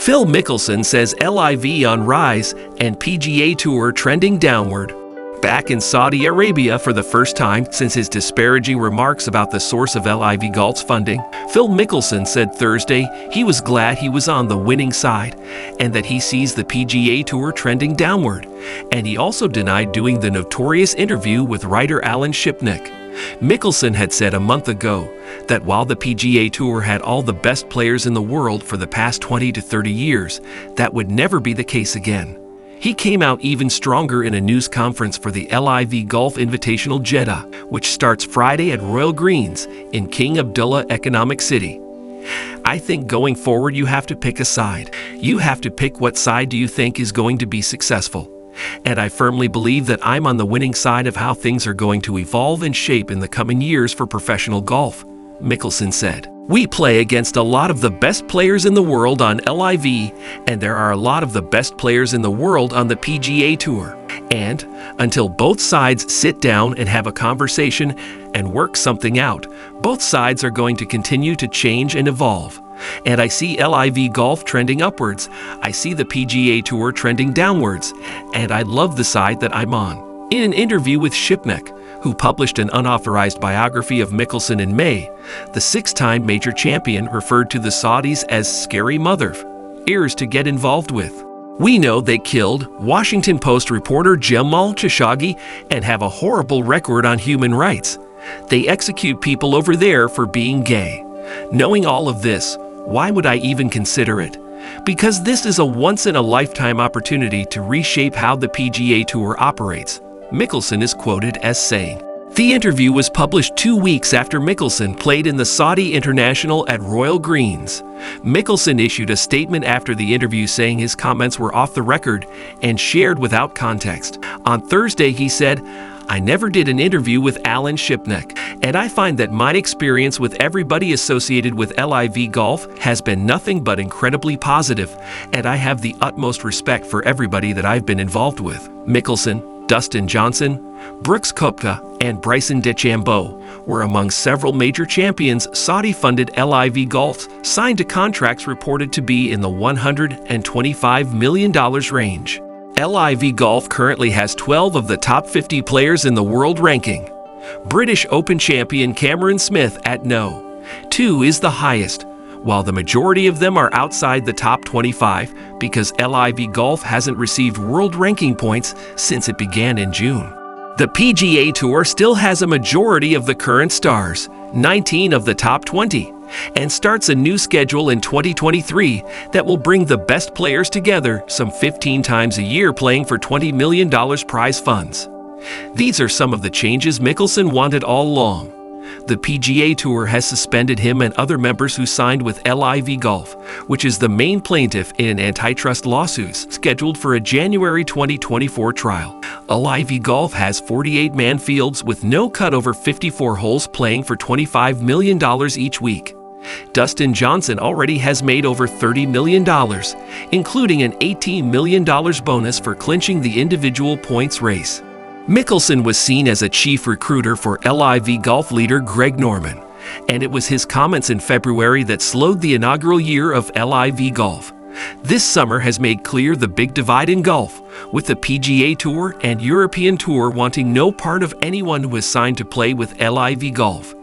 Phil Mickelson says LIV on rise and PGA Tour trending downward. Back in Saudi Arabia for the first time since his disparaging remarks about the source of LIV Golf's funding, Phil Mickelson said Thursday he was glad he was on the winning side and that he sees the PGA Tour trending downward, and he also denied doing the notorious interview with writer Alan Shipnuck. Mickelson had said a month ago that while the PGA Tour had all the best players in the world for the past 20 to 30 years, that would never be the case again. He came out even stronger in a news conference for the LIV Golf Invitational-Jeddah, which starts Friday at Royal Greens in King Abdullah Economic City. I think going forward you have to pick a side. You have to pick what side do you think is going to be successful. And I firmly believe that I'm on the winning side of how things are going to evolve and shape in the coming years for professional golf, Mickelson said. We play against a lot of the best players in the world on LIV, and there are a lot of the best players in the world on the PGA Tour. And until both sides sit down and have a conversation and work something out, both sides are going to continue to change and evolve. And I see LIV Golf trending upwards. I see the PGA Tour trending downwards, and I love the side that I'm on. In an interview with Shipnuck, who published an unauthorized biography of Mickelson in May, the six-time major champion referred to the Saudis as scary mother-f***ers to get involved with. We know they killed Washington Post reporter Jamal Khashoggi and have a horrible record on human rights. They execute people over there for being gay. Knowing all of this, why would I even consider it? Because this is a once-in-a-lifetime opportunity to reshape how the PGA Tour operates, Mickelson is quoted as saying. The interview was published 2 weeks after Mickelson played in the Saudi International at Royal Greens. Mickelson issued a statement after the interview saying his comments were off the record and shared without context. On Thursday, he said, "I never did an interview with Alan Shipnuck, and I find that my experience with everybody associated with LIV Golf has been nothing but incredibly positive, and I have the utmost respect for everybody that I've been involved with." Mickelson, Dustin Johnson, Brooks Koepka, and Bryson DeChambeau were among several major champions Saudi-funded LIV Golf signed to contracts reported to be in the $125 million range. LIV Golf currently has 12 of the top 50 players in the world ranking. British Open champion Cameron Smith at No. 2 is the highest, while the majority of them are outside the top 25 because LIV Golf hasn't received world ranking points since it began in June. The PGA Tour still has a majority of the current stars, 19 of the top 20, and starts a new schedule in 2023 that will bring the best players together some 15 times a year playing for $20 million prize funds. These are some of the changes Mickelson wanted all along. The PGA Tour has suspended him and other members who signed with LIV Golf, which is the main plaintiff in an antitrust lawsuit scheduled for a January 2024 trial. LIV Golf has 48-man fields with no cut over 54 holes playing for $25 million each week. Dustin Johnson already has made over $30 million, including an $18 million bonus for clinching the individual points race. Mickelson was seen as a chief recruiter for LIV Golf leader Greg Norman, and it was his comments in February that slowed the inaugural year of LIV Golf. This summer has made clear the big divide in golf, with the PGA Tour and European Tour wanting no part of anyone who is signed to play with LIV Golf.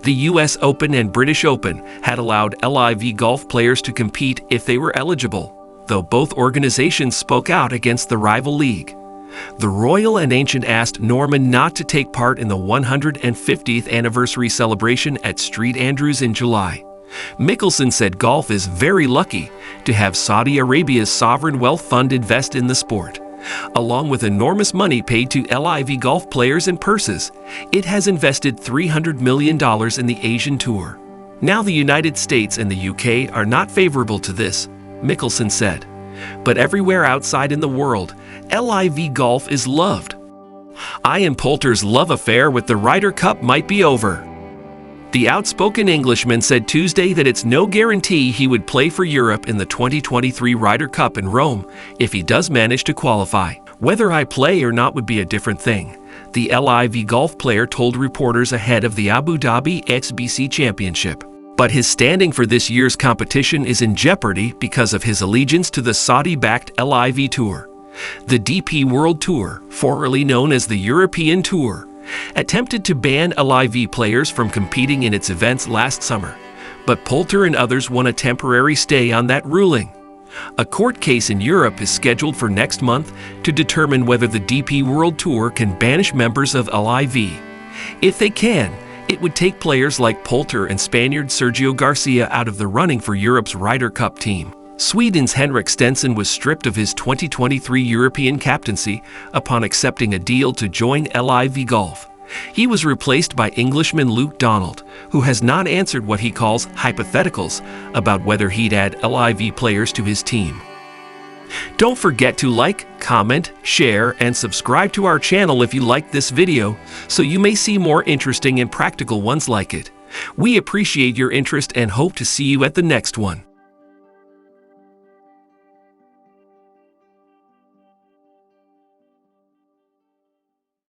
The US Open and British Open had allowed LIV Golf players to compete if they were eligible, though both organizations spoke out against the rival league. The Royal and Ancient asked Norman not to take part in the 150th anniversary celebration at St Andrews in July. Mickelson said golf is very lucky to have Saudi Arabia's sovereign wealth fund invest in the sport. Along with enormous money paid to LIV Golf players in purses, it has invested $300 million in the Asian Tour. Now the United States and the UK are not favorable to this, Mickelson said. But everywhere outside in the world, LIV Golf is loved. Ian Poulter's love affair with the Ryder Cup might be over. The outspoken Englishman said Tuesday that it's no guarantee he would play for Europe in the 2023 Ryder Cup in Rome if he does manage to qualify. Whether I play or not would be a different thing, the LIV Golf player told reporters ahead of the Abu Dhabi XBC Championship. But his standing for this year's competition is in jeopardy because of his allegiance to the Saudi-backed LIV Tour. The DP World Tour, formerly known as the European Tour, attempted to ban LIV players from competing in its events last summer, but Poulter and others won a temporary stay on that ruling. A court case in Europe is scheduled for next month to determine whether the DP World Tour can banish members of LIV. If they can, it would take players like Poulter and Spaniard Sergio Garcia out of the running for Europe's Ryder Cup team. Sweden's Henrikstenson was stripped of his 2023 European captaincy upon accepting a deal to join LIV Golf. He was replaced by Englishman Luke Donald, who has not answered what he calls hypotheticals about whether he'd add LIV players to his team. Don't forget to like, comment, share, and subscribe to our channel if you liked this video, so you may see more interesting and practical ones like it. We appreciate your interest and hope to see you at the next one.